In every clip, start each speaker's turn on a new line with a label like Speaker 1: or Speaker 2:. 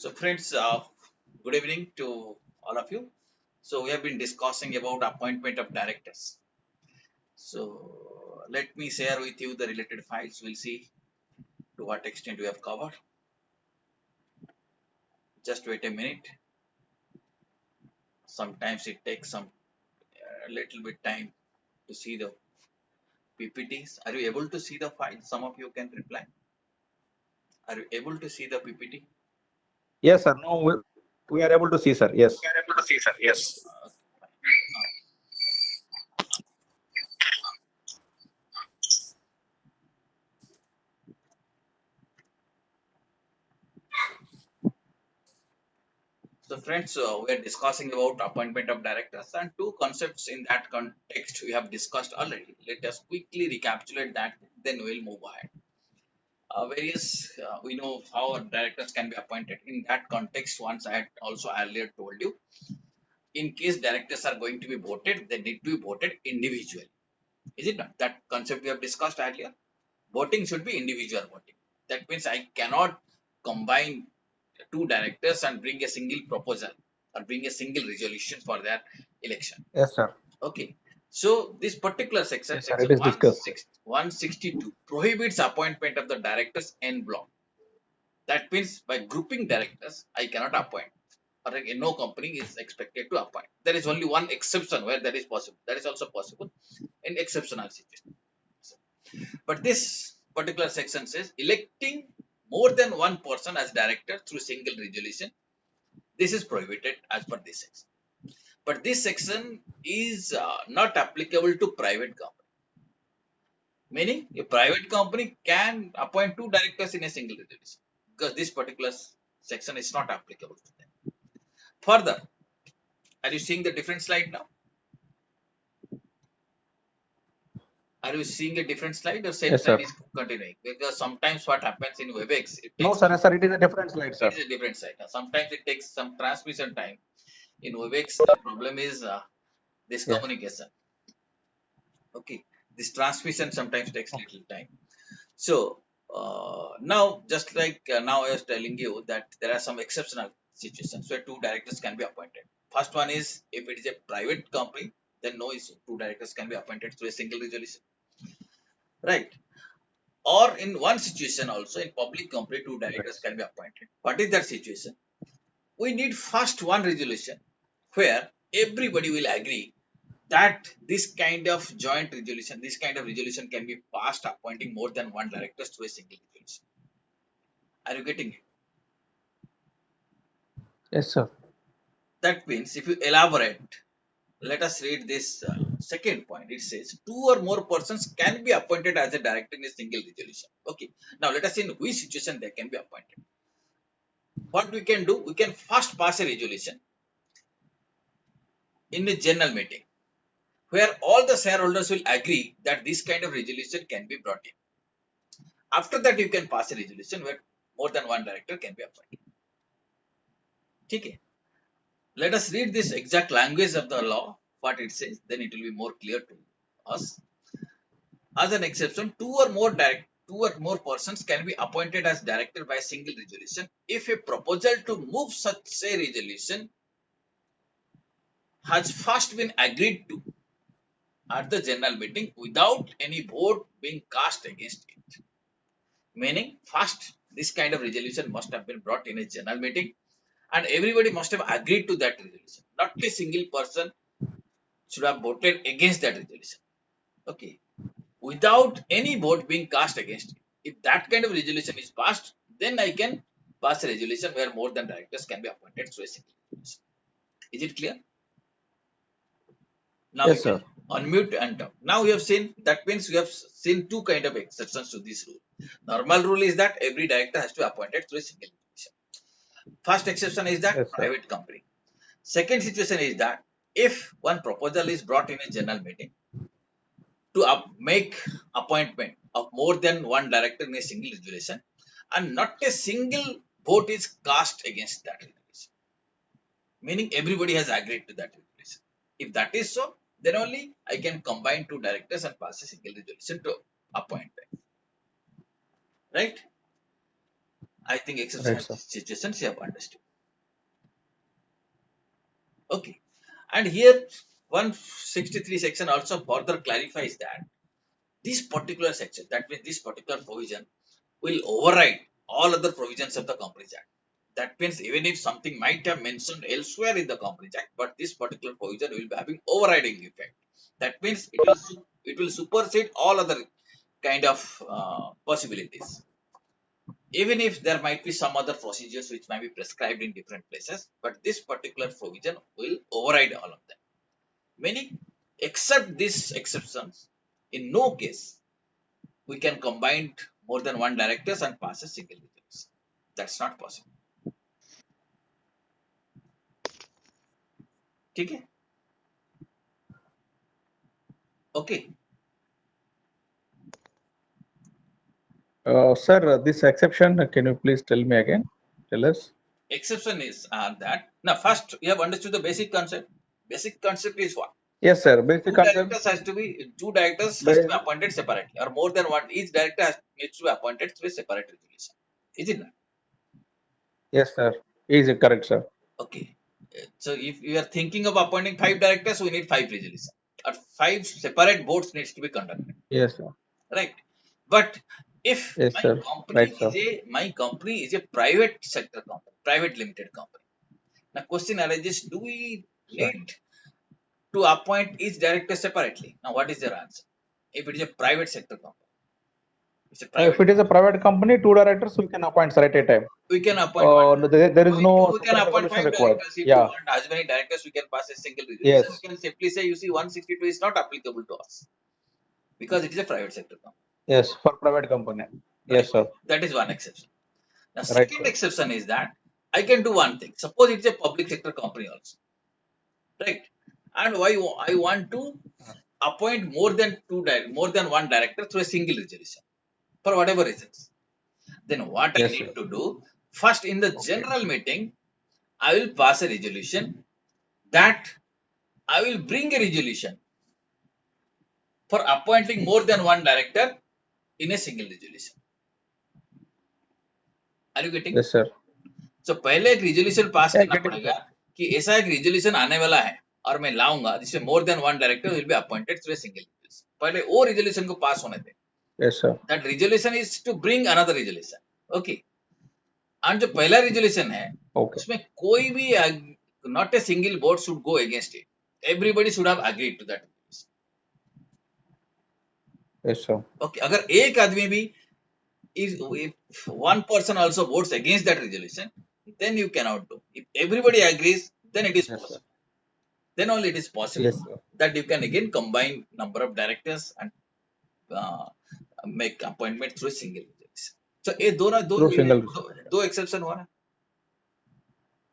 Speaker 1: So friends, good evening to all of you. So we have been discussing about appointment of directors. So let me share with you the related files. We'll see to what extent we have covered. Just wait a minute. Sometimes it takes some little bit time to see the PPTs. Are you able to see the file? Some of you can reply. Are you able to see the PPT?
Speaker 2: Yes, sir. No, we are able to see, sir. Yes.
Speaker 1: We are able to see, sir. Yes. So friends, we are discussing about appointment of directors and two concepts in that context we have discussed already. Let us quickly recapitulate that, then we'll move ahead. We know how directors can be appointed. In that context, once I had also earlier told you, in case directors are going to be voted, they need to be voted individually. Is it not? That concept we have discussed earlier. Voting should be individual voting. That means I cannot combine two directors and bring a single proposal or bring a single resolution for their election.
Speaker 2: Yes, sir.
Speaker 1: Okay. So this particular section,
Speaker 2: Yes, sir. It
Speaker 1: section
Speaker 2: is discussed.
Speaker 1: 162, prohibits appointment of the directors en bloc. That means by grouping directors, I cannot appoint. Or no company is expected to appoint. There is only one exception where that is possible. That is also possible in exceptional situations. But this particular section says electing more than one person as director through single resolution. This is prohibited as per this section. But this section is not applicable to private company. Meaning a private company can appoint two directors in a single resolution because this particular section is not applicable to them. Further, are you seeing the different slide now? Are you seeing a different slide or same
Speaker 2: Yes,
Speaker 1: slide
Speaker 2: sir.
Speaker 1: is continuing? Because sometimes what happens in WebEx, it
Speaker 2: No,
Speaker 1: takes
Speaker 2: sir.
Speaker 1: some,
Speaker 2: Yes, sir. It is a different slide,
Speaker 1: it
Speaker 2: sir.
Speaker 1: is a different slide. Sometimes it takes some transmission time. In WebEx, the problem is this
Speaker 2: Yes.
Speaker 1: communication. Okay, this transmission sometimes takes little time. So now, just like now I was telling you that there are some exceptional situations where two directors can be appointed. First one is if it is a private company, then no issue. Two directors can be appointed through a single resolution, right? Or in one situation also in public company, two directors
Speaker 2: Yes.
Speaker 1: can be appointed. What is that situation? We need first one resolution where everybody will agree that this kind of joint resolution, this kind of resolution can be passed appointing more than one director through a single resolution. Are you getting it?
Speaker 2: Yes, sir.
Speaker 1: That means if you elaborate, let us read this second point. It says two or more persons can be appointed as a director in a single resolution. Okay. Now let us see in which situation they can be appointed. What we can do, we can first pass a resolution in a general meeting where all the shareholders will agree that this kind of resolution can be brought in. After that, you can pass a resolution where more than one director can be appointed. Okay. Let us read this exact language of the law, what it says, then it will be more clear to us. As an exception, two or more persons can be appointed as director by single resolution if a proposal to move such a resolution has first been agreed to at the general meeting without any vote being cast against it. Meaning, first, this kind of resolution must have been brought in a general meeting and everybody must have agreed to that resolution. Not a single person should have voted against that resolution. Okay. Without any vote being cast against it. If that kind of resolution is passed, then I can pass a resolution where more than directors can be appointed through a single resolution. Is it clear? Now you
Speaker 2: Yes,
Speaker 1: can
Speaker 2: sir.
Speaker 1: unmute and talk. Now we have seen, that means we have seen two kind of exceptions to this rule. Normal rule is that every director has to be appointed through a single resolution. First exception is that
Speaker 2: Yes, sir.
Speaker 1: private company. Second situation is that if one proposal is brought in a general meeting to make appointment of more than one director in a single resolution and not a single vote is cast against that resolution, meaning everybody has agreed to that resolution. If that is so, then only I can combine two directors and pass a single resolution to appoint them, right? I think exception
Speaker 2: Right, sir.
Speaker 1: situations you have understood. Okay. And here 163 section also further clarifies that this particular section, that means this particular provision, will override all other provisions of the Companies Act. That means even if something might have mentioned elsewhere in the Companies Act, but this particular provision will be having overriding effect. That means it will supersede all other kind of possibilities. Even if there might be some other procedures which might be prescribed in different places, but this particular provision will override all of them. Many except these exceptions, in no case we can combine more than one directors and pass a single resolution. That's not possible. Okay? Okay.
Speaker 2: Sir, this exception, can you please tell me again? Tell us.
Speaker 1: Exception is that. Now, first, you have understood the basic concept. Basic concept is what?
Speaker 2: Yes, sir. Basic concept.
Speaker 1: Two directors has to be
Speaker 2: Basic.
Speaker 1: appointed separately, or more than one. Each director needs to be appointed through a separate resolution. Is it not?
Speaker 2: Yes, sir. Is it correct, sir?
Speaker 1: Okay. So if you are thinking of appointing five directors, we need five resolutions. Or five separate boards needs to be conducted.
Speaker 2: Yes, sir.
Speaker 1: Right. But if
Speaker 2: Yes, sir. Right, sir.
Speaker 1: my company is a private sector company, private limited company. Now question arises, do we
Speaker 2: Sir.
Speaker 1: need to appoint each director separately? Now what is your answer? If it is a private sector company, it's a
Speaker 2: If
Speaker 1: private
Speaker 2: it is a private company, two directors we can appoint, sir, at a time.
Speaker 1: we can appoint one director.
Speaker 2: There is no
Speaker 1: We can
Speaker 2: separate
Speaker 1: appoint
Speaker 2: resolution
Speaker 1: five
Speaker 2: required.
Speaker 1: directors. If you
Speaker 2: Yeah.
Speaker 1: want as many directors, we can pass a single resolution.
Speaker 2: Yes.
Speaker 1: We can simply say, you see, 162 is not applicable to us because it is a private sector company.
Speaker 2: Yes. For private company.
Speaker 1: Right.
Speaker 2: Yes, sir.
Speaker 1: That is one exception. Now,
Speaker 2: Right,
Speaker 1: second
Speaker 2: sir.
Speaker 1: exception is that I can do one thing. Suppose it's a public sector company also, right? And why I want to appoint more than one director through a single resolution for whatever reasons. Then what I
Speaker 2: Yes,
Speaker 1: need
Speaker 2: sir.
Speaker 1: to do first in the
Speaker 2: Okay.
Speaker 1: general meeting, I will pass a resolution that I will bring a resolution for appointing more than one director in a single resolution. Are you getting?
Speaker 2: Yes, sir.
Speaker 1: So पहले एक resolution pass
Speaker 2: Yeah,
Speaker 1: करना
Speaker 2: getting,
Speaker 1: पड़ेगा
Speaker 2: sir.
Speaker 1: कि ऐसा एक resolution आने वाला है और मैं लाऊंगा जिसमें more than one director will be appointed through a single resolution. पहले वो रिजोल्यूशन को पास होने दे.
Speaker 2: Yes, sir.
Speaker 1: That resolution is to bring another resolution. Okay. और जो पहला रिजोल्यूशन है
Speaker 2: Okay.
Speaker 1: उसमें कोई भी not a single board should go against it. Everybody should have agreed to that.
Speaker 2: Yes, sir.
Speaker 1: Okay. अगर एक आदमी भी if one person also votes against that resolution, then you cannot do. If everybody agrees, then it is
Speaker 2: Yes, sir.
Speaker 1: possible. Then only it is possible
Speaker 2: Yes, sir.
Speaker 1: that you can again combine number of directors and uh, make appointment through a single resolution. So ये
Speaker 2: Through single resolution.
Speaker 1: दो exception हुआ ना.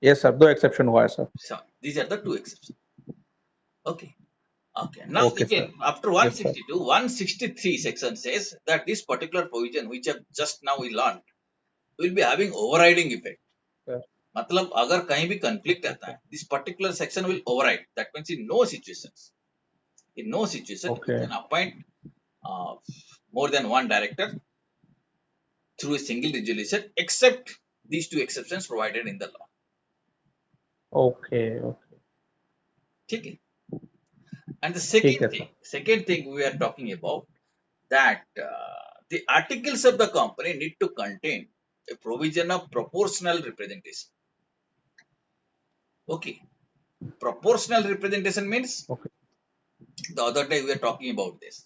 Speaker 2: Yes, sir. No exception हुआ है, sir.
Speaker 1: So these are the two exceptions. Okay. Okay. Now
Speaker 2: Okay, sir.
Speaker 1: again, after
Speaker 2: Yes, sir.
Speaker 1: 162, 163 section says that this particular provision which have just now we learned will be having overriding effect.
Speaker 2: Sir.
Speaker 1: मतलब अगर कहीं भी conflict आता है, this particular section will override. That means in no situation we
Speaker 2: Okay.
Speaker 1: can appoint uh, more than one director through a single resolution except these two exceptions provided in the law.
Speaker 2: Okay. Okay.
Speaker 1: ठीक है. And the
Speaker 2: ठीक है, sir.
Speaker 1: second thing we are talking about that the articles of the company need to contain a provision of proportional representation. Okay. Proportional representation means
Speaker 2: Okay.
Speaker 1: the other day we were talking about this.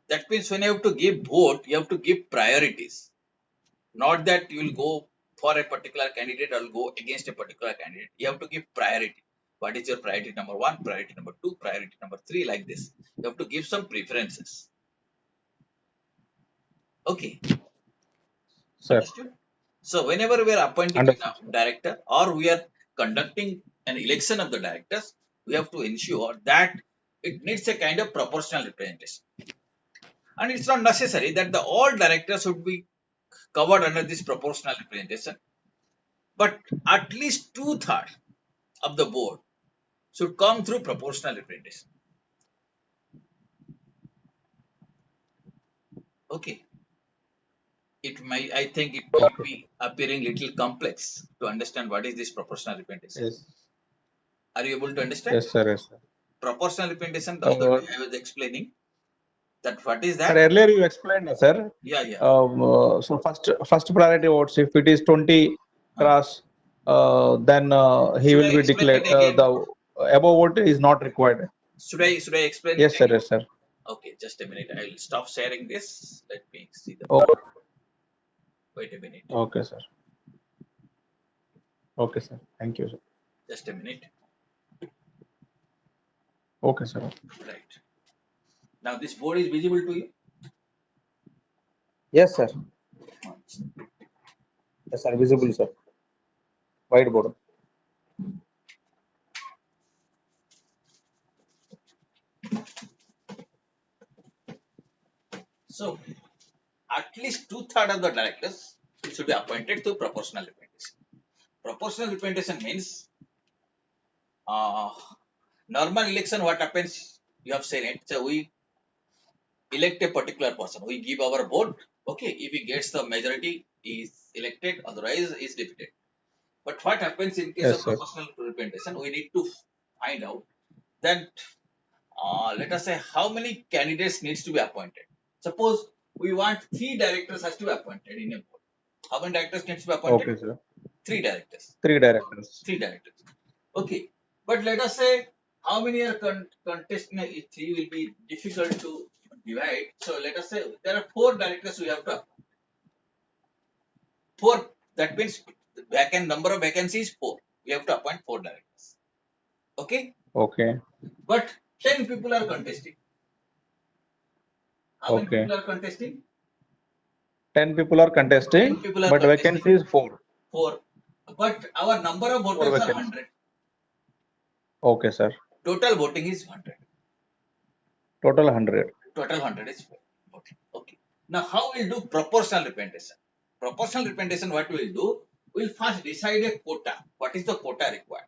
Speaker 1: That means when you have to give vote, you have to give priorities. Not that you will go for a particular candidate or go against a particular candidate. You have to give priority. What is your priority number one, priority number two, priority number three, like this. You have to give some preferences. Okay.
Speaker 2: Sir.
Speaker 1: Understood? So whenever we are appointing
Speaker 2: Understood,
Speaker 1: a director or we are conducting an election of the directors, we have to ensure that it needs a kind of proportional representation. And it's not necessary that the all directors should be covered under this proportional representation, but at least 2/3 of the board should come through proportional representation. Okay. I think it might
Speaker 2: Okay.
Speaker 1: be appearing little complex to understand what is this proportional representation.
Speaker 2: Yes.
Speaker 1: Are you able to understand?
Speaker 2: Yes, sir. Yes, sir.
Speaker 1: Proportional representation, the other
Speaker 2: Uh,
Speaker 1: day I was explaining that what is
Speaker 2: Sir,
Speaker 1: that?
Speaker 2: earlier you explained, sir.
Speaker 1: Yeah, yeah.
Speaker 2: So first priority votes, if it is 20
Speaker 1: Huh.
Speaker 2: cross, then he
Speaker 1: Should
Speaker 2: will
Speaker 1: I
Speaker 2: be
Speaker 1: explain
Speaker 2: declared.
Speaker 1: it again?
Speaker 2: The above vote is not required.
Speaker 1: Should I explain it
Speaker 2: Yes, sir.
Speaker 1: again?
Speaker 2: Yes, sir.
Speaker 1: Okay, just a minute. I'll stop sharing this. Let me see the
Speaker 2: Oh,
Speaker 1: board. Wait a minute.
Speaker 2: okay, sir. Okay, sir. Thank you, sir.
Speaker 1: Just a minute.
Speaker 2: Okay, sir.
Speaker 1: Right. Now this board is visible to you.
Speaker 2: Yes, sir. Yes, sir. Visible, sir. Whiteboard.
Speaker 1: So at least two-thirds of the directors should be appointed through proportional representation. Proportional representation means uh, normal election. What happens? You have seen it. So we elect a particular person. We give our vote. Okay, if he gets the majority, he is elected. Otherwise, he is defeated. But what happens in case
Speaker 2: Yes,
Speaker 1: of
Speaker 2: sir.
Speaker 1: proportional representation? We need to find out that let us say how many candidates needs to be appointed. Suppose we want three directors has to be appointed in a board. How many directors needs to be appointed?
Speaker 2: Okay, sir.
Speaker 1: Three directors.
Speaker 2: Three directors.
Speaker 1: Three directors. Okay. But let us say how many are contesting? Three will be difficult to divide. So let us say there are four directors we have to appoint. Four. That means vacant number of vacancies four. We have to appoint four directors. Okay.
Speaker 2: Okay.
Speaker 1: But 10 people are contesting. How many
Speaker 2: Okay.
Speaker 1: people are contesting?
Speaker 2: 10 people are
Speaker 1: 10
Speaker 2: contesting,
Speaker 1: people are
Speaker 2: but
Speaker 1: contesting.
Speaker 2: vacancy is four.
Speaker 1: Four. But our number of
Speaker 2: Four
Speaker 1: voters are
Speaker 2: vacancies.
Speaker 1: 100.
Speaker 2: Okay, sir.
Speaker 1: Total voting is 100.
Speaker 2: Total 100.
Speaker 1: Total 100 is voting. Okay. Now, how we'll do proportional representation? Proportional representation, what we'll do? We'll first decide a quota. What is the quota required?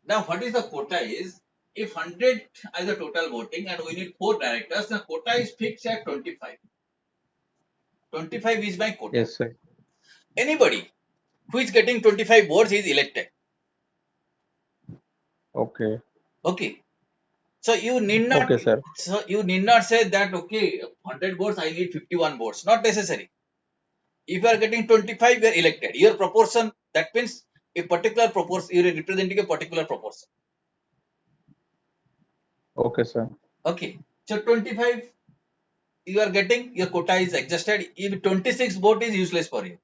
Speaker 1: Now, what is the quota is, if 100 is the total voting and we need four directors, the quota is fixed at 25. 25 is my quota.
Speaker 2: Yes, sir.
Speaker 1: Anybody who is getting 25 votes is elected.
Speaker 2: Okay.
Speaker 1: Okay. So you need not.
Speaker 2: Okay, sir.
Speaker 1: So you need not say that okay, 100 votes I need 51 votes. Not necessary. If you are getting 25, you are elected. Your proportion, that means a particular proportion, you are representing a particular proportion.
Speaker 2: Okay, sir.
Speaker 1: Okay. So 25 you are getting, your quota is adjusted. If 26 vote is useless for you.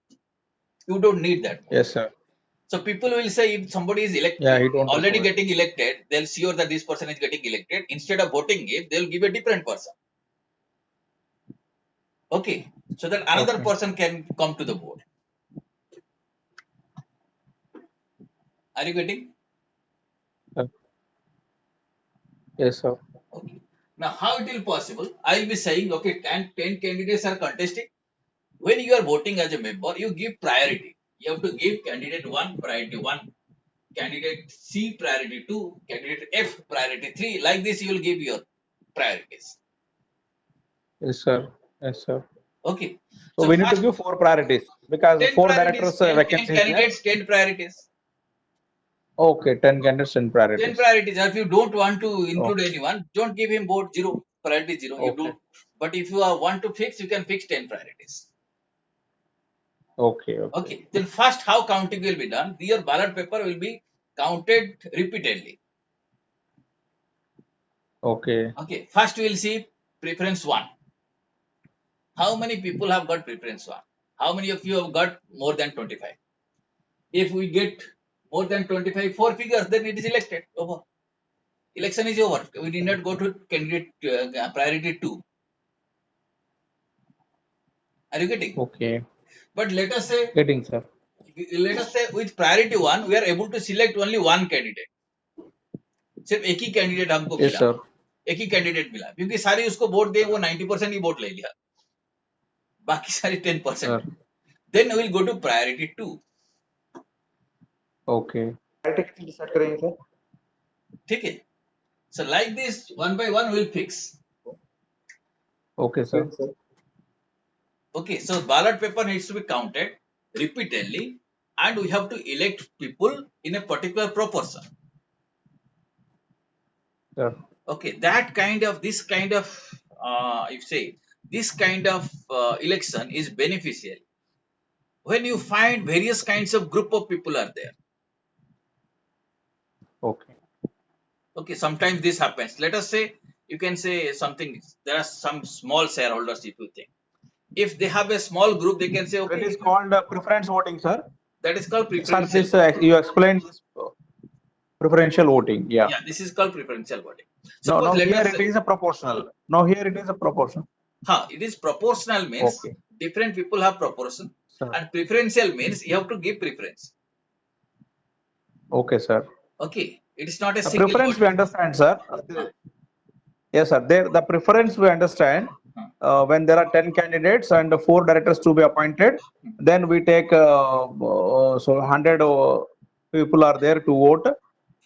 Speaker 1: You don't need that much.
Speaker 2: Yes, sir.
Speaker 1: So people will say if somebody is
Speaker 2: Yeah,
Speaker 1: elected,
Speaker 2: he don't
Speaker 1: already
Speaker 2: require.
Speaker 1: getting elected, they'll sure that this person is getting elected. Instead of voting him, they'll give a different person. Okay. So that another
Speaker 2: Okay.
Speaker 1: person can come to the board. Are you getting?
Speaker 2: Uh, Yes, sir.
Speaker 1: Okay. Now, how it will possible? I will be saying, okay, 10 candidates are contesting. When you are voting as a member, you give priority. You have to give candidate 1 priority 1, candidate C priority 2, candidate F priority 3. Like this, you will give your priorities.
Speaker 2: Yes, sir. Yes, sir.
Speaker 1: Okay.
Speaker 2: So
Speaker 1: So
Speaker 2: we need to
Speaker 1: first
Speaker 2: give four priorities because
Speaker 1: 10
Speaker 2: four
Speaker 1: priorities,
Speaker 2: directors
Speaker 1: 10
Speaker 2: vacancy is there.
Speaker 1: candidates, 10 priorities.
Speaker 2: Okay, 10 candidates and
Speaker 1: 10
Speaker 2: priorities.
Speaker 1: priorities. If you don't want to include
Speaker 2: Okay.
Speaker 1: anyone, don't give him vote 0, priority 0. You
Speaker 2: Okay.
Speaker 1: don't. But if you want to fix, you can fix 10 priorities.
Speaker 2: Okay. Okay.
Speaker 1: Okay, then first how counting will be done? Your ballot paper will be counted repeatedly.
Speaker 2: Okay.
Speaker 1: Okay, first we will see preference 1. How many people have got preference 1? How many of you have got more than 25? If we get more than 25 four figures, then it is elected. Over. Election is over. We did not go to candidate priority 2. Are you getting?
Speaker 2: Okay.
Speaker 1: But
Speaker 2: Getting, sir.
Speaker 1: let us say with priority 1, we are able to select only one candidate. सिर्फ एक ही candidate हमको
Speaker 2: Yes,
Speaker 1: मिला,
Speaker 2: sir.
Speaker 1: एक ही candidate मिला, क्योंकि सारे उसको vote दे, वो 90% ही वोट ले लिया, बाकी सारे 10%.
Speaker 2: Sir.
Speaker 1: Then will go to priority 2.
Speaker 2: Okay. Priority कितनी decide करेंगे, sir?
Speaker 1: ठीक है. So like this, one by one we'll fix.
Speaker 2: Okay, sir.
Speaker 1: Okay, so ballot paper needs to be counted repeatedly, and we have to elect people in a particular proportion.
Speaker 2: Sir.
Speaker 1: Okay, this kind of you say this kind of election is beneficial when you find various kinds of group of people are there.
Speaker 2: Okay.
Speaker 1: Okay, sometimes this happens. Let us say you can say something. There are some small shareholders. If you think, if they have a small group, they can say,
Speaker 2: That
Speaker 1: okay,
Speaker 2: is called preference voting, sir.
Speaker 1: that is called
Speaker 2: Sir,
Speaker 1: preferential.
Speaker 2: this you explained this preferential voting. Yeah.
Speaker 1: Yeah, this is called preferential voting.
Speaker 2: No,
Speaker 1: Suppose let
Speaker 2: here
Speaker 1: us
Speaker 2: it
Speaker 1: say,
Speaker 2: is a proportional. No, here it is a proportional.
Speaker 1: it is proportional means
Speaker 2: Okay.
Speaker 1: different people have proportion,
Speaker 2: Sir.
Speaker 1: and preferential means you have to give preference.
Speaker 2: Okay, sir.
Speaker 1: Okay, it is not a
Speaker 2: The
Speaker 1: single
Speaker 2: preference we
Speaker 1: vote.
Speaker 2: understand, sir.
Speaker 1: Huh,
Speaker 2: Yes, sir. There, the preference we understand
Speaker 1: huh,
Speaker 2: when there are 10 candidates and 4 directors to be appointed, then we take so 100 people are there to vote.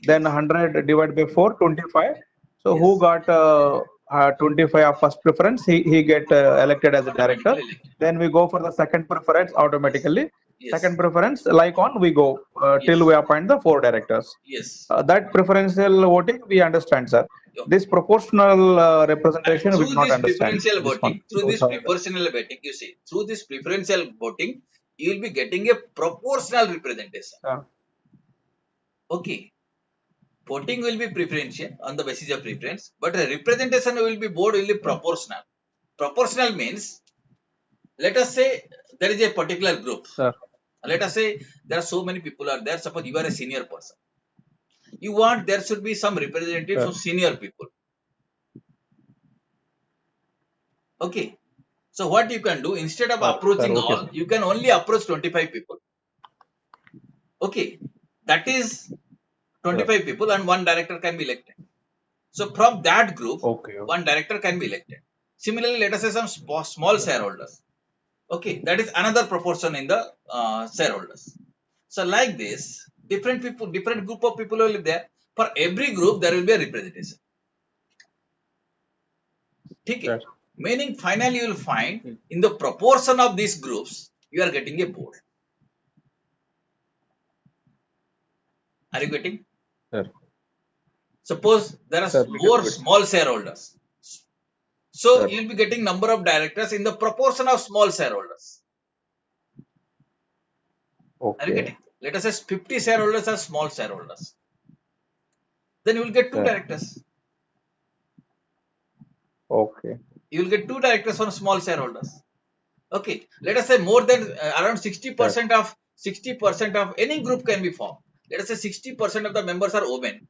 Speaker 2: Then
Speaker 1: yes,
Speaker 2: 100 divided by 4, 25. So who
Speaker 1: yes,
Speaker 2: got 25 of first preference, he get elected as a director.
Speaker 1: automatically elected.
Speaker 2: Then we go for the second preference
Speaker 1: Yes,
Speaker 2: automatically.
Speaker 1: yes,
Speaker 2: Second preference, like on we go till
Speaker 1: yes,
Speaker 2: we appoint the 4 directors.
Speaker 1: yes.
Speaker 2: That preferential voting we understand, sir.
Speaker 1: Okay.
Speaker 2: This proportional
Speaker 1: And
Speaker 2: representation we do
Speaker 1: through
Speaker 2: not
Speaker 1: this
Speaker 2: understand.
Speaker 1: preferential
Speaker 2: This one.
Speaker 1: voting, through
Speaker 2: So
Speaker 1: this
Speaker 2: sorry.
Speaker 1: proportional voting, you see, through this preferential voting, you will be getting a proportional representation. Okay. Voting will be preferential on the basis of preference, but a representation will be board will be proportional. Proportional means, let us say there is a particular group.
Speaker 2: Sir.
Speaker 1: Let us say there are so many people are there. Suppose you are a senior person. You want there should be some representatives
Speaker 2: Sir.
Speaker 1: of senior people. Okay. So what you can do, instead of
Speaker 2: Sir,
Speaker 1: approaching
Speaker 2: okay,
Speaker 1: all,
Speaker 2: sir.
Speaker 1: you can only approach 25 people. Okay. That is
Speaker 2: Sir.
Speaker 1: 25 people and one director can be elected. So from that group,
Speaker 2: Okay.
Speaker 1: one director can be elected. Similarly, let us say some small shareholders. Okay, that is another proportion in the shareholders. So like this, different people, different group of people will be there. For every group, there will be a representation. Okay.
Speaker 2: Sir.
Speaker 1: Meaning, finally, you will find in the proportion of these groups, you are getting a board. Are you getting?
Speaker 2: Sir.
Speaker 1: Suppose there are
Speaker 2: Sir, little
Speaker 1: more
Speaker 2: bit.
Speaker 1: small shareholders. So
Speaker 2: Sir.
Speaker 1: you will be getting number of directors in the proportion of small shareholders. Are you
Speaker 2: Okay.
Speaker 1: getting? Let us say 50 shareholders are small shareholders. Then you will get two
Speaker 2: Sir.
Speaker 1: directors.
Speaker 2: Okay.
Speaker 1: You will get two directors from small shareholders. Okay. Let us say more than around
Speaker 2: Sir.
Speaker 1: 60% of any group can be formed. Let us say 60% of the members are women.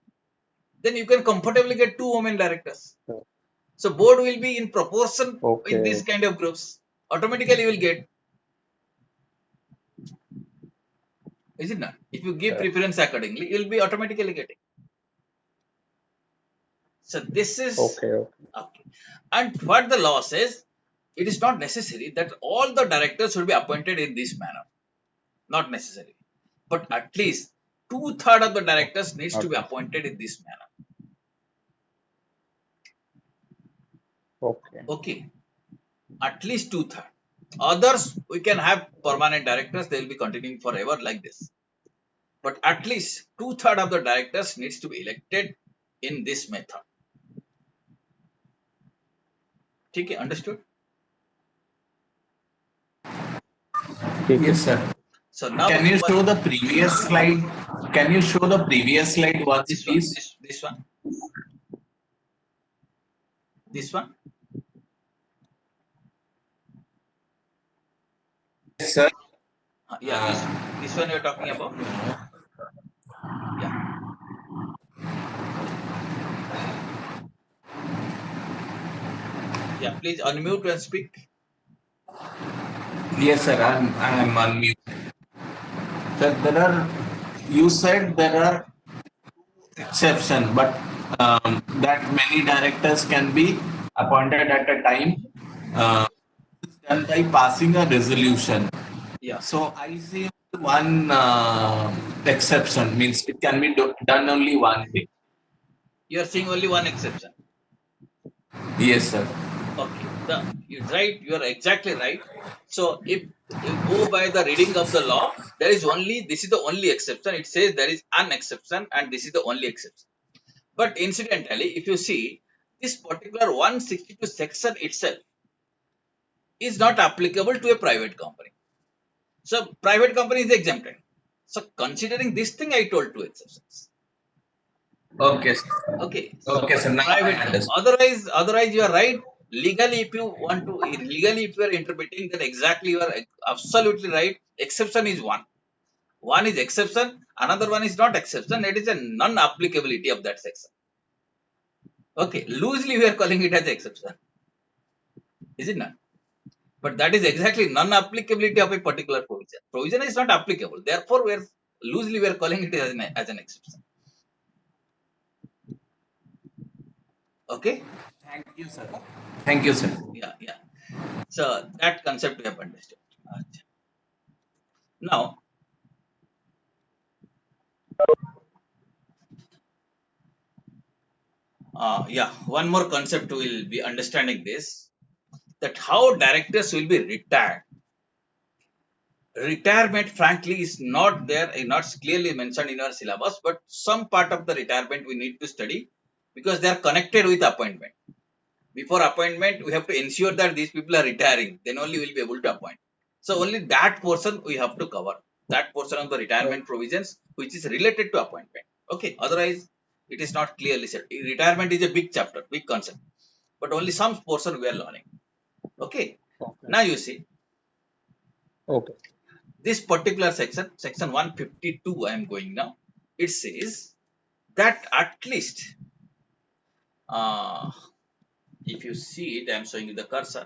Speaker 1: Then you can comfortably get two women directors.
Speaker 2: Sir.
Speaker 1: So board will be in proportion in this
Speaker 2: Okay.
Speaker 1: kind of groups. Automatically you will get. Is it not? If you give
Speaker 2: Sir.
Speaker 1: preference accordingly, you will be automatically getting. So this is
Speaker 2: Okay.
Speaker 1: okay. And what the law says, it is not necessary that all the directors should be appointed in this manner. Not necessary. But at least 2/3 of the directors needs to
Speaker 2: Not
Speaker 1: be
Speaker 2: this.
Speaker 1: appointed in this manner.
Speaker 2: Okay.
Speaker 1: Okay. At least 2/3. Others, we can have permanent directors, they will be continuing forever like this. But at least 2/3 of the directors needs to be elected in this method. Okay, understood?
Speaker 3: Yes, sir.
Speaker 1: So now
Speaker 3: Can you show the previous slide? Can you show the previous slide once,
Speaker 1: this one,
Speaker 3: please?
Speaker 1: this one, this one.
Speaker 3: Yes, sir.
Speaker 1: Yeah, this one you're talking about. Yeah. Yeah, please unmute and speak.
Speaker 3: Yes, sir. I'm on mute. Sir, you said there are exceptions, but that many directors can be appointed at a time. It's done by passing a resolution.
Speaker 1: Yeah.
Speaker 3: So I see one exception, means it can be done only one day.
Speaker 1: You are seeing only one exception.
Speaker 3: Yes, sir.
Speaker 1: Okay. You're right, you are exactly right. So if you go by the reading of the law, there is only, this is the only exception. It says there is an exception and this is the only exception. But incidentally, if you see, this particular 162 section itself is not applicable to a private company. So private company is exempted. So considering this thing, I told two exceptions.
Speaker 3: Okay, sir.
Speaker 1: Okay, so
Speaker 3: Okay, sir. Now I
Speaker 1: private,
Speaker 3: understand.
Speaker 1: otherwise you are right. Legally, if you want to, legally if you are interpreting, then exactly you are absolutely right. Exception is one. One is exception, another one is not exception. It is a non-applicability of that section. Okay, loosely we are calling it as exception. Is it not? But that is exactly non-applicability of a particular provision. Provision is not applicable. Therefore, we are loosely we are calling it as an exception. Okay.
Speaker 3: Thank you, sir. Thank you, sir.
Speaker 1: Yeah. So that concept we have understood. Now, one more concept we will be understanding this, that how directors will be retired. Retirement, frankly, is not there, not clearly mentioned in our syllabus, but some part of the retirement we need to study because they are connected with appointment. Before appointment, we have to ensure that these people are retiring. Then only we'll be able to appoint. So only that portion we have to cover. That portion of the retirement provisions which is related to appointment. Okay. Otherwise, it is not clearly said. Retirement is a big chapter, big concept, but only some portion we are learning. Okay.
Speaker 2: Okay.
Speaker 1: Now you see
Speaker 2: Okay.
Speaker 1: this particular section, section 152. I am going now. It says that at least, uh, if you see it, I am showing you the cursor.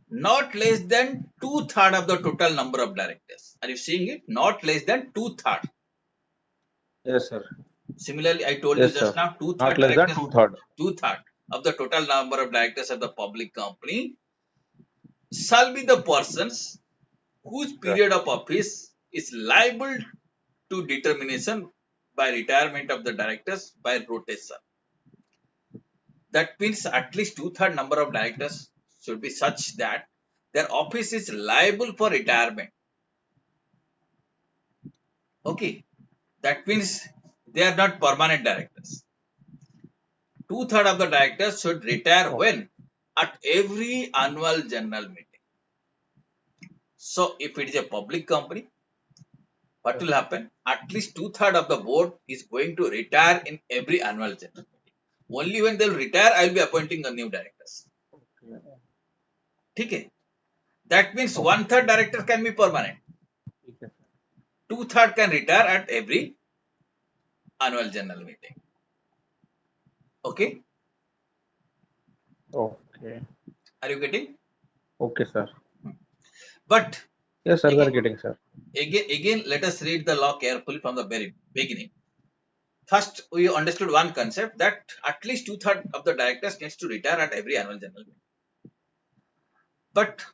Speaker 1: Not less than 2/3 of the total number of directors. Are you seeing it? Not less than 2/3.
Speaker 2: Yes, sir.
Speaker 1: Similarly, I told you
Speaker 2: Yes,
Speaker 1: just
Speaker 2: sir.
Speaker 1: now,
Speaker 2: Not
Speaker 1: 2/3
Speaker 2: less than
Speaker 1: directors,
Speaker 2: two-third.
Speaker 1: 2/3 of the total number of directors of the public company shall be the persons whose
Speaker 2: Sir.
Speaker 1: period of office is liable to determination by retirement of the directors by rotation. That means at least 2/3 number of directors should be such that their office is liable for retirement. Okay, that means they are not permanent directors. 2/3 of the directors should retire
Speaker 2: Okay.
Speaker 1: when? At every annual general meeting. So if it is a public company, what will happen? At least 2/3 of the board is going to retire in every annual general meeting. Only when they will retire, I will be appointing a new directors. Okay. That means 1/3 director can be permanent. 2/3 can retire at every annual general meeting. Okay.
Speaker 2: Okay.
Speaker 1: Are you getting?
Speaker 2: Okay, sir.
Speaker 1: But
Speaker 2: Yes, sir. We are
Speaker 1: again,
Speaker 2: getting, sir.
Speaker 1: again, let us read the law carefully from the very beginning. First, we understood one concept that at least 2/3 of the directors needs to retire at every annual general meeting. But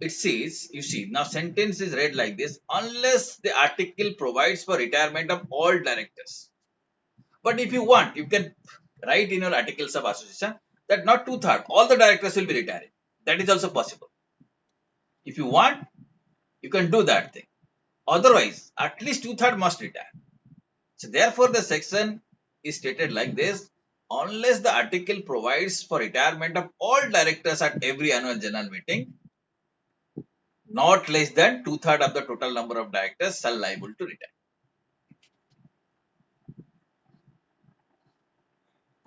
Speaker 1: it says, you see, now sentence is read like this: unless the article provides for retirement of all directors. But if you want, you can write in your articles of association that not 2/3, all the directors will be retiring. That is also possible. If you want, you can do that thing. Otherwise, at least 2/3 must retire. So therefore, the section is stated like this: unless the article provides for retirement of all directors at every annual general meeting, not less than 2/3 of the total number of directors shall liable to retire.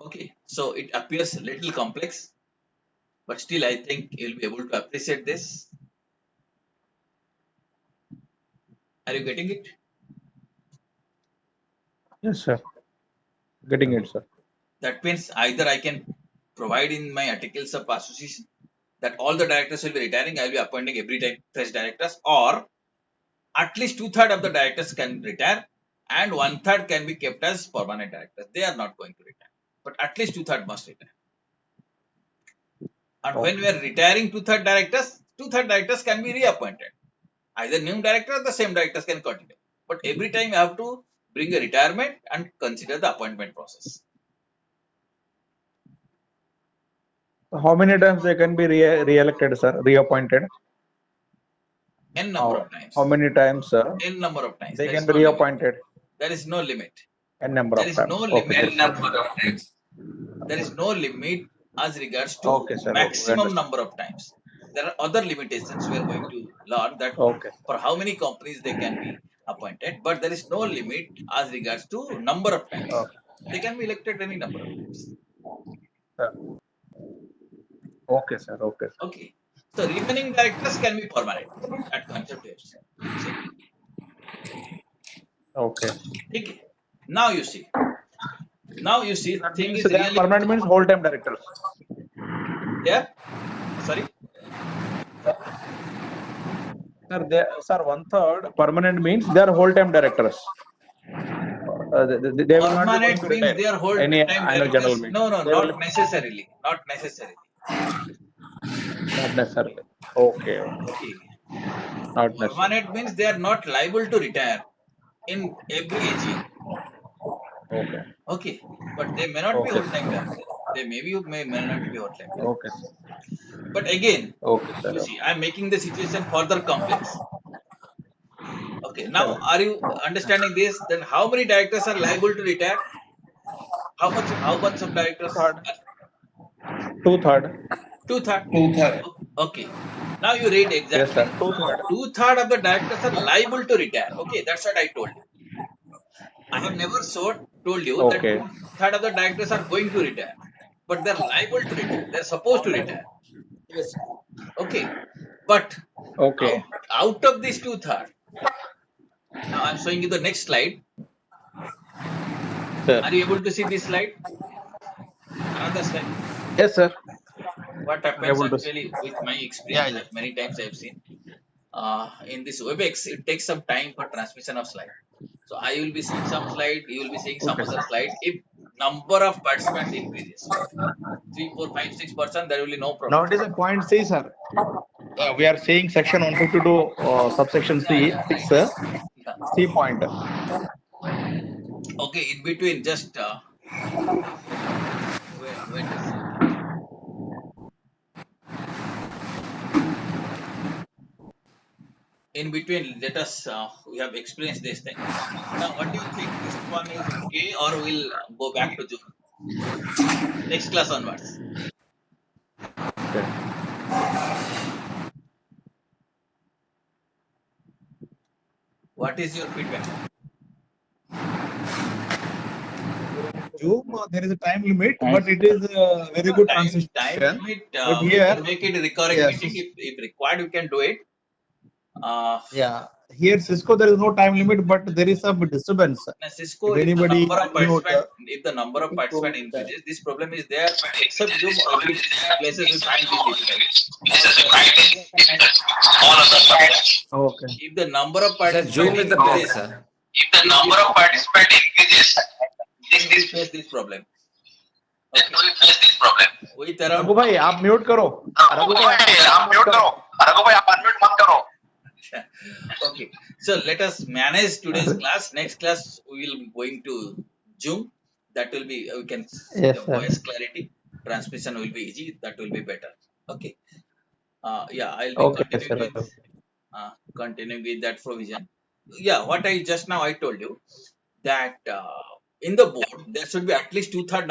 Speaker 1: Okay, so it appears a little complex, but still I think you'll be able to appreciate this. Are you getting it?
Speaker 2: Yes, sir. Getting it,
Speaker 1: Okay.
Speaker 2: sir.
Speaker 1: That means either I can provide in my articles of association that all the directors will be retiring, I will be appointing every time fresh directors, or at least 2/3 of the directors can retire and 1/3 can be kept as permanent directors. They are not going to retire, but at least 2/3 must retire. And when we
Speaker 2: Okay.
Speaker 1: are retiring 2/3 directors can be reappointed. Either new director or the same directors can continue. But every time you have to bring a retirement and consider the appointment process.
Speaker 2: How many times they can be re-elected, sir? Reappointed?
Speaker 1: N number of times.
Speaker 2: How many times, sir?
Speaker 1: N number of times.
Speaker 2: They
Speaker 1: There
Speaker 2: can
Speaker 1: is
Speaker 2: be
Speaker 1: no limit.
Speaker 2: reappointed?
Speaker 1: There is no limit.
Speaker 2: N number
Speaker 1: There
Speaker 2: of
Speaker 1: is
Speaker 2: times.
Speaker 1: no
Speaker 2: Okay,
Speaker 1: limit.
Speaker 2: good,
Speaker 3: N
Speaker 2: sir.
Speaker 3: number of times.
Speaker 1: There is no limit as regards to
Speaker 2: Okay, sir. Okay, we
Speaker 1: maximum
Speaker 2: understand.
Speaker 1: number of times. There are other limitations we are going to learn that
Speaker 2: Okay.
Speaker 1: for how many companies they can be appointed, but there is no limit as regards to number of times.
Speaker 2: Okay.
Speaker 1: They can be elected any number of times.
Speaker 2: Sir. Okay, sir. Okay, sir.
Speaker 1: Okay. So remaining directors can be permanent. That concept is.
Speaker 2: Okay.
Speaker 1: Okay. Now you see. Now you see
Speaker 2: That
Speaker 1: thing
Speaker 2: means
Speaker 1: is
Speaker 2: they are
Speaker 1: really
Speaker 2: permanent means whole time directors.
Speaker 1: yeah. Sorry.
Speaker 2: Sir, one third permanent means they are whole time directors. They will not be going
Speaker 1: Permanent
Speaker 2: to
Speaker 1: means
Speaker 2: retire
Speaker 1: they are whole
Speaker 2: any
Speaker 1: time
Speaker 2: annual general
Speaker 1: directors.
Speaker 2: meeting.
Speaker 1: No, no,
Speaker 2: They will
Speaker 1: not necessarily. Not necessarily.
Speaker 2: not necessarily. Okay.
Speaker 1: Okay.
Speaker 2: Not necessarily.
Speaker 1: Permanent means they are not liable to retire in every AGM.
Speaker 2: Okay.
Speaker 1: Okay. But they may not be
Speaker 2: Okay,
Speaker 1: whole time
Speaker 2: sir.
Speaker 1: director. They may not be whole time director.
Speaker 2: Okay, sir.
Speaker 1: But again,
Speaker 2: Okay, sir.
Speaker 1: you see, I'm making the situation further complex. Okay. Now,
Speaker 2: Sir.
Speaker 1: are you understanding this? Then how many directors are liable to retire? How much of directors?
Speaker 2: Two-third. Two-third.
Speaker 1: Two-third.
Speaker 3: Two-third.
Speaker 1: Okay. Now you read
Speaker 2: Yes, sir.
Speaker 1: exactly.
Speaker 2: Two-third.
Speaker 1: Two-third of the directors are liable to retire. Okay, that's what I told you. I have never told you that
Speaker 2: Okay.
Speaker 1: two-third of the directors are going to retire, but they're liable to retire. They're supposed to retire.
Speaker 2: Yes.
Speaker 1: Okay, but
Speaker 2: Okay.
Speaker 1: out of these two-third, now I'm showing you the next slide.
Speaker 2: Sir.
Speaker 1: Are you able to see this slide? Another slide.
Speaker 2: Yes, sir.
Speaker 1: What happens
Speaker 2: Able to
Speaker 1: actually with my
Speaker 2: Yeah,
Speaker 1: experience,
Speaker 2: yeah.
Speaker 1: that many times I've seen in this WebEx, it takes some time for transmission of slide. So I will be seeing some slide, you will be seeing some
Speaker 2: Okay,
Speaker 1: other
Speaker 2: sir.
Speaker 1: slide. If number of participants increases, 3, 4, 5, 6%, there will be no
Speaker 2: Now
Speaker 1: problem.
Speaker 2: it is a point C, sir. We are seeing section 152 subsection
Speaker 1: Yeah,
Speaker 2: C,
Speaker 1: yeah,
Speaker 2: 6,
Speaker 1: yeah.
Speaker 2: C point.
Speaker 1: Okay, in between, just wait a second. In between, let us we have experienced this thing. Now, what do you think? This one is okay, or we'll go back to next class onwards?
Speaker 2: Okay.
Speaker 1: What is your feedback?
Speaker 2: Zoom, there is a time limit,
Speaker 3: Yes,
Speaker 2: but it is a very
Speaker 1: No,
Speaker 2: good
Speaker 1: time
Speaker 2: transition.
Speaker 1: limit.
Speaker 2: But
Speaker 1: We
Speaker 2: here,
Speaker 1: can make it a recurring
Speaker 2: yes,
Speaker 1: meeting if required. We can do it.
Speaker 2: yeah, here Cisco there is no time limit, but there is some disturbance.
Speaker 1: Cisco,
Speaker 2: If
Speaker 1: if the
Speaker 2: anybody
Speaker 1: number of
Speaker 2: unmute,
Speaker 1: participant, if the number of participant increases, this problem is there. Except Zoom, every places we find this difficult.
Speaker 3: all of the
Speaker 2: okay,
Speaker 1: If the number of
Speaker 4: Sir,
Speaker 1: participant
Speaker 4: Zoom is the best,
Speaker 1: increases,
Speaker 4: sir.
Speaker 3: If the number of participants increases,
Speaker 1: then we face this problem.
Speaker 3: then
Speaker 1: Okay.
Speaker 3: we face this problem.
Speaker 1: With
Speaker 2: Raghu
Speaker 1: around
Speaker 2: भाई आप mute करो
Speaker 3: रघु भाई आप mute करो रघु भाई आप unmute मत करो
Speaker 1: okay. So let us manage today's class. Next class we will be going to Zoom. That will be we can see
Speaker 2: Yes,
Speaker 1: the
Speaker 2: sir.
Speaker 1: voice clarity. Transmission will be easy. That will be better. Okay. Yeah, I'll be
Speaker 2: Okay,
Speaker 1: continuing with that provision. Yeah, what I just now I told you that in the board there should be at least two-third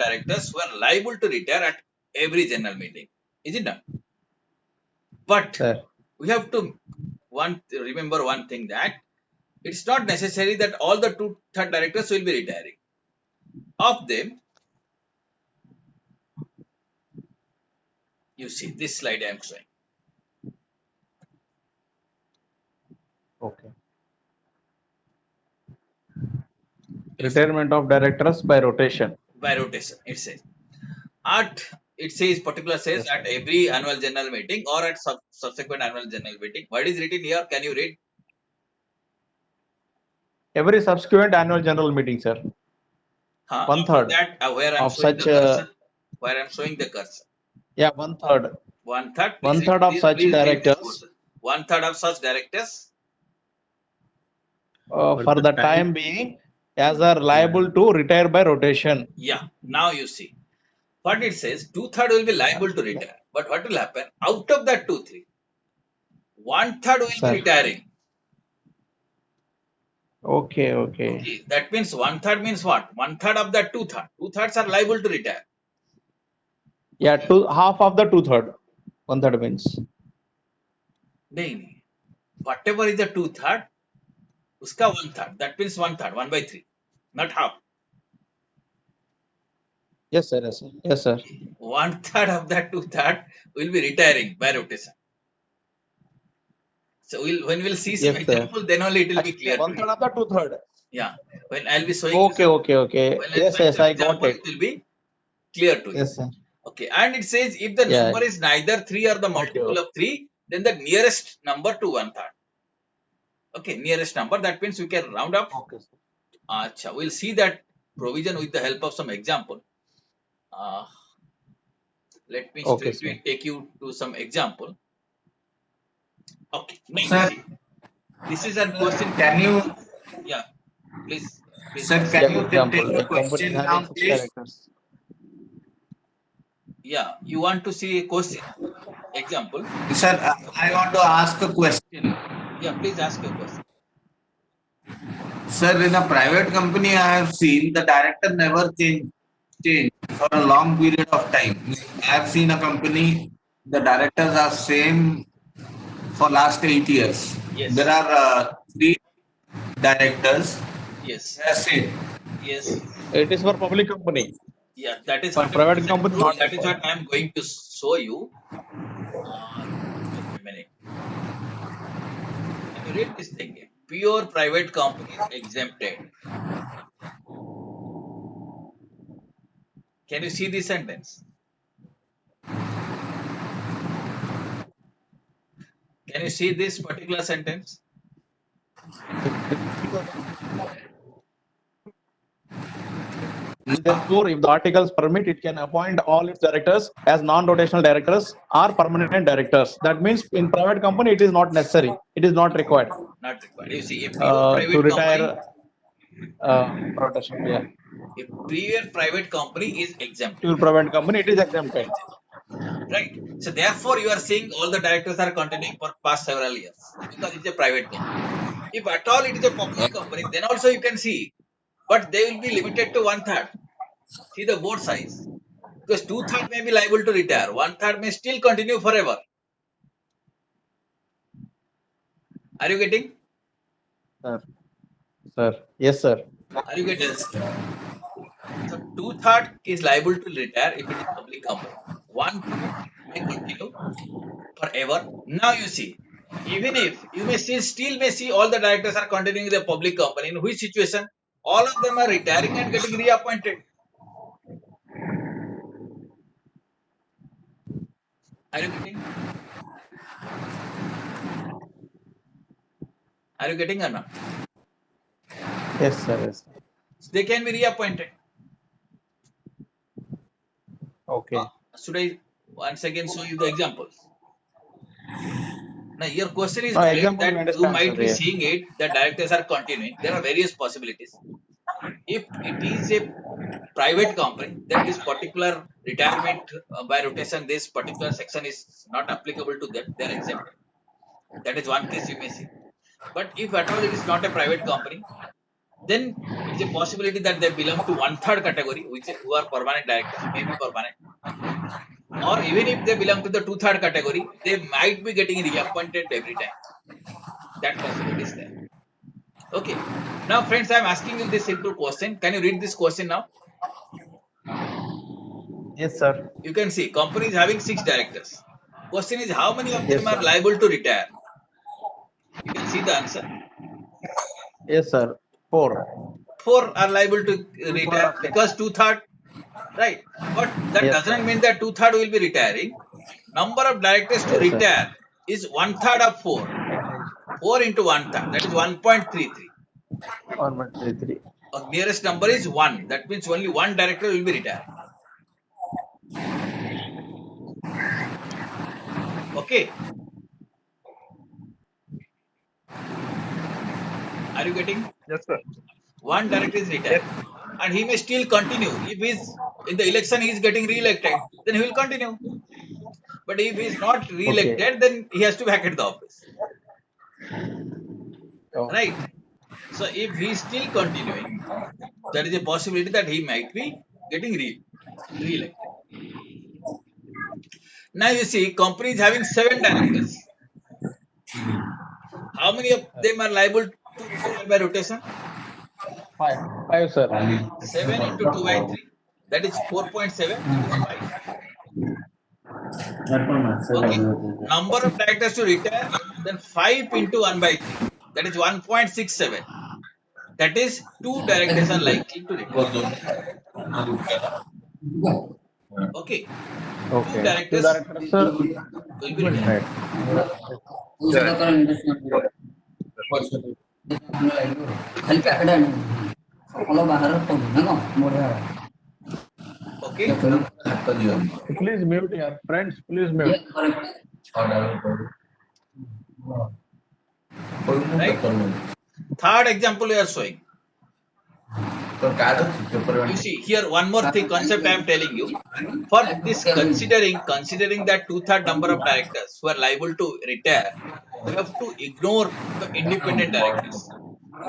Speaker 1: directors who are liable to retire at every general meeting. Is it not? But
Speaker 2: sir.
Speaker 1: we have to remember one thing, that it's not necessary that all the two-third directors will be retiring. Of them, you see this slide I am showing.
Speaker 2: Okay. Retirement of directors by rotation.
Speaker 1: By rotation, it says. Particular says
Speaker 2: Yes,
Speaker 1: at every annual general meeting or at subsequent annual general meeting. What is written here? Can you read?
Speaker 2: Every subsequent annual general meeting, sir. One
Speaker 1: After
Speaker 2: third
Speaker 1: that, where I'm
Speaker 2: of
Speaker 1: showing
Speaker 2: such,
Speaker 1: the cursor. Where I'm showing the cursor.
Speaker 2: yeah, one third.
Speaker 1: One third.
Speaker 2: One third of such
Speaker 1: Please read this
Speaker 2: directors
Speaker 1: portion. One third of such directors
Speaker 2: for the time being as are liable to retire by rotation.
Speaker 1: Yeah, now you see. What it says, 2/3 will be liable to retire. But what will happen? Out of that 2/3, 1/3 will be
Speaker 2: Sir.
Speaker 1: retiring.
Speaker 2: Okay.
Speaker 1: Okay, that means 1/3 means what? 1/3 of that 2/3. 2/3 are liable to retire.
Speaker 2: Yeah, half of the 2/3. 1/3 means.
Speaker 1: नहीं, whatever is the 2/3, uska 1/3. That means 1/3, 1/3, not half.
Speaker 2: Yes, sir. Yes, sir. Yes, sir.
Speaker 1: 1/3 of that 2/3 will be retiring by rotation. So when we'll see some
Speaker 2: Yes, sir.
Speaker 1: example, then only it will be clear to
Speaker 2: 1/3
Speaker 1: you.
Speaker 2: of the 2/3.
Speaker 1: Yeah, when I'll be showing you
Speaker 2: Okay.
Speaker 1: some,
Speaker 2: Okay.
Speaker 1: when I'll
Speaker 2: Yes,
Speaker 1: showing
Speaker 2: yes,
Speaker 1: some
Speaker 2: I got
Speaker 1: example,
Speaker 2: it.
Speaker 1: it will be clear to you.
Speaker 2: Yes, sir.
Speaker 1: Okay, and it says if the
Speaker 2: Yeah.
Speaker 1: number is neither 3 or the multiple
Speaker 2: Okay.
Speaker 1: of 3, then the nearest number to 1/3. Okay, nearest number, that means we can round up.
Speaker 2: Okay, sir.
Speaker 1: Acha, we'll see that provision with the help of some example. Let me
Speaker 2: Okay,
Speaker 1: straightway
Speaker 2: sir.
Speaker 1: take you to some example. Okay, now you
Speaker 3: Sir,
Speaker 1: see. This is a question.
Speaker 3: can you,
Speaker 1: Yeah, please
Speaker 3: sir,
Speaker 1: ask.
Speaker 3: can
Speaker 2: Yeah,
Speaker 3: you
Speaker 2: example.
Speaker 3: take the
Speaker 2: A company
Speaker 3: question
Speaker 2: is having
Speaker 3: now,
Speaker 2: 6
Speaker 3: please?
Speaker 2: directors.
Speaker 1: Yeah, you want to see a question example?
Speaker 3: Sir, I want to ask a question.
Speaker 1: Yeah, please ask your question.
Speaker 3: Sir, in a private company, I have seen the director never change for a long period of time. I have seen a company, the directors are same for last 8 years.
Speaker 1: Yes.
Speaker 3: There are three directors.
Speaker 1: Yes.
Speaker 3: They are same.
Speaker 1: Yes.
Speaker 2: It is for public company.
Speaker 1: Yeah, that is
Speaker 2: For private
Speaker 1: 100%
Speaker 2: company,
Speaker 1: true.
Speaker 2: not
Speaker 1: That is
Speaker 2: required.
Speaker 1: what I am going to show you. Just a minute. Can you read this thing? Pure private company is exempted. Can you see this sentence? Can you see this particular sentence?
Speaker 2: Therefore, if the articles permit, it can appoint all its directors as non-rotational directors or permanent directors. That means in private company, it is not necessary. It is not required
Speaker 1: Not required. You see, a pure
Speaker 2: to
Speaker 1: private company,
Speaker 2: retire rotation. Yeah,
Speaker 1: a pure private company is exempted.
Speaker 2: to private company, it is exempted.
Speaker 1: Right. So therefore, you are seeing all the directors are continuing for past several years because it's a private company. If at all it is a public company, then also you can see, but they will be limited to 1/3. See the both sides, because 2/3 may be liable to retire, 1/3 may still continue forever. Are you getting?
Speaker 2: Sir, sir, yes, sir.
Speaker 1: Are you getting?
Speaker 3: Yes.
Speaker 1: So 2/3 is liable to retire if it is public company. 1/3 may continue forever. Now you see, even if you may still may see all the directors are continuing the public company, in which situation all of them are retiring and getting reappointed. Are you getting? Are you getting or not?
Speaker 2: Yes, sir. Yes, sir.
Speaker 1: So they can be reappointed.
Speaker 2: Okay.
Speaker 1: Should I once again show you the examples? Now your question is
Speaker 2: No,
Speaker 1: valid
Speaker 2: example we
Speaker 1: that you
Speaker 2: understand, sir.
Speaker 1: might be
Speaker 2: Yeah.
Speaker 1: seeing it, the directors are continuing. There are various possibilities. If it is a private company, then this particular retirement by rotation, this particular section is not applicable to them. They are exempted. That is one case you may see. But if at all it is not a private company, then it is a possibility that they belong to 1/3 category, which who are permanent directors, may be permanent. Or even if they belong to the 2/3 category, they might be getting reappointed every time. That possibility is there. Okay. Now, friends, I am asking you this simple question. Can you read this question now?
Speaker 2: Yes, sir.
Speaker 1: You can see company is having 6 directors. Question is how many of
Speaker 2: Yes,
Speaker 1: them are
Speaker 2: sir.
Speaker 1: liable to retire? You can see the answer.
Speaker 2: Yes, sir. 4.
Speaker 1: 4 are liable to
Speaker 2: 2/3
Speaker 1: retire
Speaker 2: of 6.
Speaker 1: because 2/3, right? But that
Speaker 2: Yes,
Speaker 1: doesn't
Speaker 2: sir.
Speaker 1: mean that 2/3 will be retiring. Number of directors to
Speaker 2: Yes, sir.
Speaker 1: retire is 1/3 of 4. 4 into 1/3, that is 1.33.
Speaker 2: 1/33.
Speaker 1: Nearest number is 1. That means only one director will be retiring. Okay. Are you getting?
Speaker 2: Yes, sir.
Speaker 1: One director is retiring. And he may still continue if his in the election he is getting re-elected, then he will continue. But if he is not
Speaker 2: Okay.
Speaker 1: re-elected, then he has to vacate the office,
Speaker 2: Oh,
Speaker 1: right? So if he is still continuing, there is a possibility that he might be getting re-elected. Now you see, company is having 7 directors. How many of them are liable to retire by rotation?
Speaker 2: five. Five, sir.
Speaker 1: 7 into 2 by 3, that is 4.7, that is 5. Okay. Number of directors to retire, then 5 into 1 by 3, that is 1.67. That is 2 directors are likely to retire. Okay. 2
Speaker 2: Okay. Two
Speaker 1: directors
Speaker 2: directors
Speaker 1: will be
Speaker 2: will
Speaker 1: retired.
Speaker 2: retire.
Speaker 4: ଖାଲି packet ଆଣିବୁ ସକାଳ ବାହାର କରୁ ନା କ'ଣ ବଢ଼ିଆ
Speaker 1: Okay.
Speaker 2: Please mute your friends. Please mute.
Speaker 1: Right. Third example we are showing. You see here one more thing concept I am telling you. For this considering that 2/3 number of directors who are liable to retire, we have to ignore the independent directors.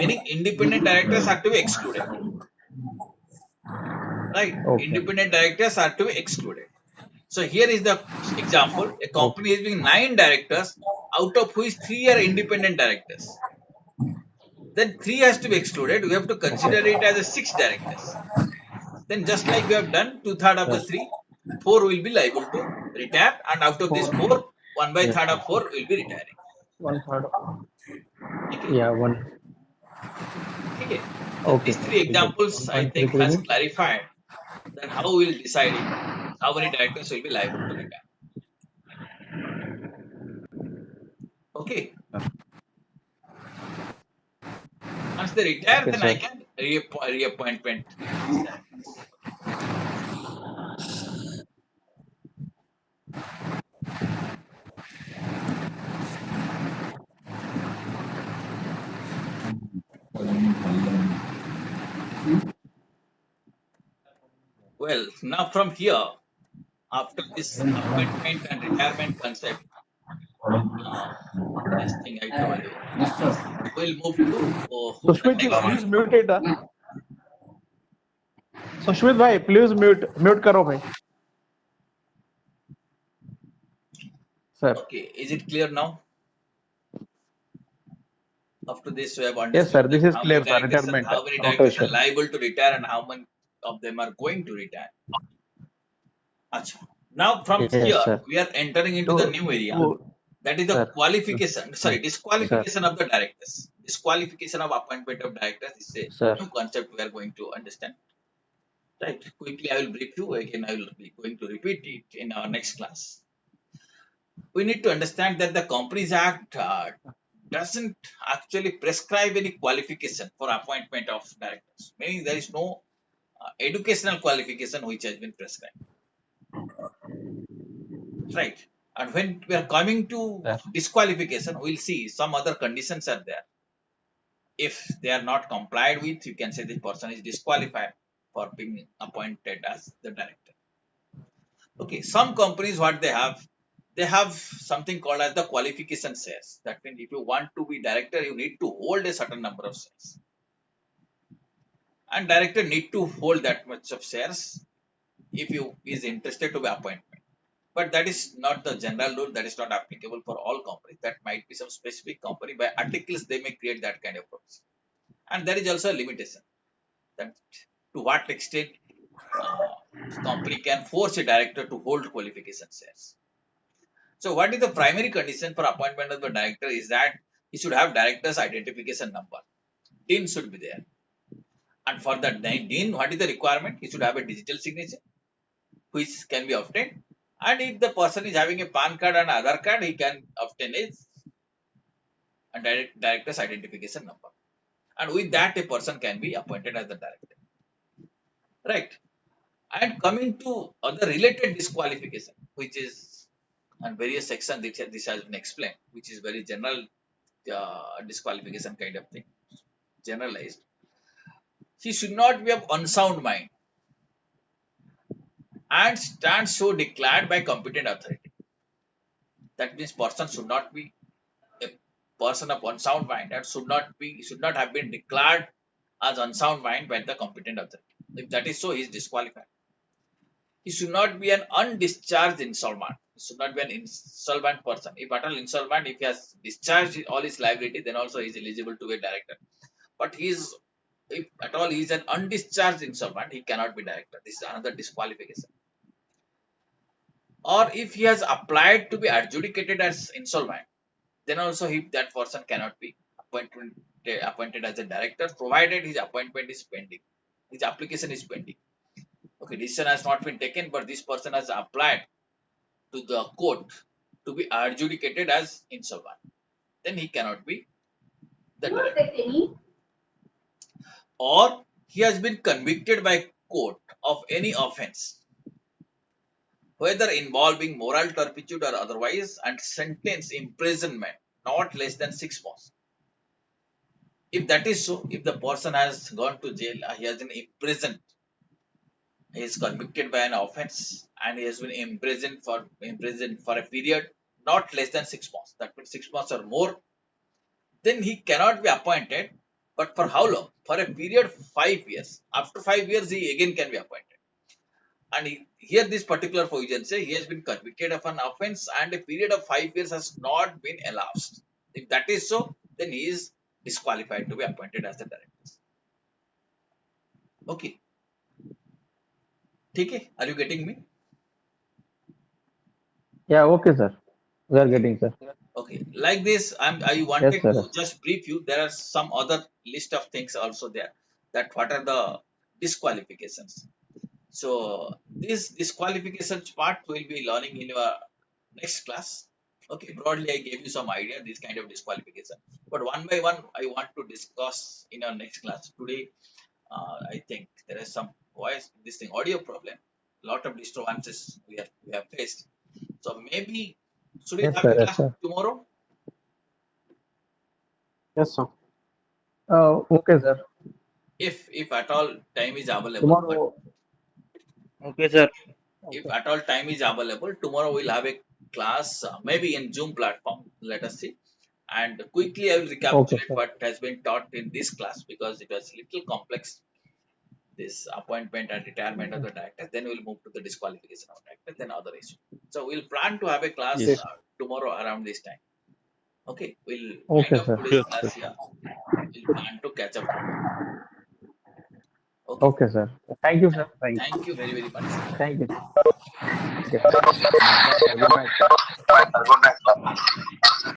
Speaker 1: Meaning independent directors are to be excluded. Right?
Speaker 2: Okay.
Speaker 1: Independent directors are to be excluded. So here is the example. A company is having 9 directors, out of which 3 are independent directors. Then 3 has to be excluded. We have to consider it as a 6 directors. Then just like we have done, 2/3 of the 3, 4 will be liable to retire, and out of these 4, 1/3 of 4 will be retiring.
Speaker 2: 1/3.
Speaker 1: Okay.
Speaker 2: Yeah, one.
Speaker 1: Okay.
Speaker 2: Okay.
Speaker 1: These 3 examples I think has clarified then how we will decide how many directors will be liable to retire. Okay. Once they retire,
Speaker 2: Okay,
Speaker 1: then
Speaker 2: sir.
Speaker 1: I can reappointment these directors. Well, now from here, after this appointment and retirement concept, this thing I told you, we'll move to the
Speaker 2: Sushmit ji,
Speaker 1: next.
Speaker 2: please mute it. Sushmit bhai, please mute karo bhai. Sir.
Speaker 1: Okay, is it clear now? After this, we have
Speaker 2: Yes,
Speaker 1: understood
Speaker 2: sir.
Speaker 1: that
Speaker 2: This is
Speaker 1: how
Speaker 2: clear,
Speaker 1: many
Speaker 2: sir.
Speaker 1: directors
Speaker 2: Retirement.
Speaker 1: are liable to retire and how many of them are going to retire. Acha. Now from
Speaker 2: Yes,
Speaker 1: here,
Speaker 2: sir.
Speaker 1: we are entering into the new area. That is the
Speaker 2: Sir.
Speaker 1: qualification, disqualification of the directors. Disqualification of appointment of directors is a
Speaker 2: Sir.
Speaker 1: new concept we are going to understand. Right. Quickly, I will brief you. Again, I will be going to repeat it in our next class. We need to understand that the Companies Act doesn't actually prescribe any qualification for appointment of directors. Meaning there is no educational qualification which has been prescribed. Right. And when we are coming to disqualification, we'll see some other conditions are there. If they are not complied with, you can say this person is disqualified for being appointed as the director. Okay, some companies what they have something called as the qualification shares. That means if you want to be director, you need to hold a certain number of shares. And director need to hold that much of shares if you is interested to be appointed. But that is not the general rule. That is not applicable for all companies. That might be some specific company. By articles, they may create that kind of rules. And there is also a limitation that to what extent company can force a director to hold qualification shares. So what is the primary condition for appointment of the director is that he should have director's identification number. DIN should be there. And for the DIN, what is the requirement? He should have a digital signature, which can be obtained. And if the person is having a PAN card and Aadhaar card, he can obtain a director's identification number. And with that, a person can be appointed as the director. Right. And coming to other related disqualification, which is on various sections, this has been explained, which is very general disqualification kind of thing, generalized. He should not be of unsound mind. and stands so declared by competent authority. That means person should not be a person of unsound mind and should not have been declared as unsound mind by the competent authority. If that is so, he is disqualified. He should not be an undischarged insolvent. He should not be an insolvent person. If at all insolvent, if he has discharged all his liability, then also he is eligible to be a director. But he is, if at all he is an undischarged insolvent, he cannot be director. This is another disqualification. Or if he has applied to be adjudicated as insolvent, then also that person cannot be appointed as a director, provided his appointment is pending. His application is pending. Okay, decision has not been taken, but this person has applied to the court to be adjudicated as insolvent. Then he cannot be the director. Or he has been convicted by court of any offense, whether involving moral turpitude or otherwise, and sentence imprisonment not less than 6 months. If that is so, if the person has gone to jail, he has been imprisoned, he is convicted by an offense, and he has been imprisoned for a period not less than 6 months. That means 6 months or more. Then he cannot be appointed. But for how long? For a period of 5 years. After 5 years, he again can be appointed. And here this particular provision says he has been convicted of an offense and a period of 5 years has not been elapsed. If that is so, then he is disqualified to be appointed as the director. Okay. Okay, are you getting me?
Speaker 2: Yeah, okay, sir. We are getting, sir.
Speaker 1: Okay, like this, I wanted
Speaker 2: Yes, sir.
Speaker 1: to just brief you. There are some other list of things also there, that what are the disqualifications. So this disqualifications part we'll be learning in your next class. Okay, broadly I gave you some idea this kind of disqualification, but one by one I want to discuss in our next class. Today, I think there is some audio problem. Lot of disturbances we have faced. So maybe should we
Speaker 2: Yes,
Speaker 1: have
Speaker 2: sir.
Speaker 1: a
Speaker 2: Yes,
Speaker 1: class
Speaker 2: sir.
Speaker 1: tomorrow?
Speaker 2: Yes, sir. Okay, sir.
Speaker 1: If at all time is available, but
Speaker 2: Tomorrow. Okay, sir.
Speaker 1: if
Speaker 2: Okay.
Speaker 1: at all time is available, tomorrow we'll have a class, maybe in Zoom platform. Let us see. And quickly, I will
Speaker 2: Okay,
Speaker 1: recapitulate
Speaker 2: sir.
Speaker 1: what has been taught in this class because it was little complex. This appointment and retirement of the director. Then we'll move to the disqualification of director. Then other issue. So we'll plan to have a class
Speaker 2: Yes.
Speaker 1: tomorrow around this time. Okay, we'll wind
Speaker 2: Okay,
Speaker 1: up
Speaker 2: sir.
Speaker 1: today's class here. We'll plan to catch up tomorrow. Okay.
Speaker 2: Okay, sir. Thank you, sir. Thank you.
Speaker 1: Thank you very very much.
Speaker 2: Thank you. Okay, sir. Bye, sir. Good night, sir.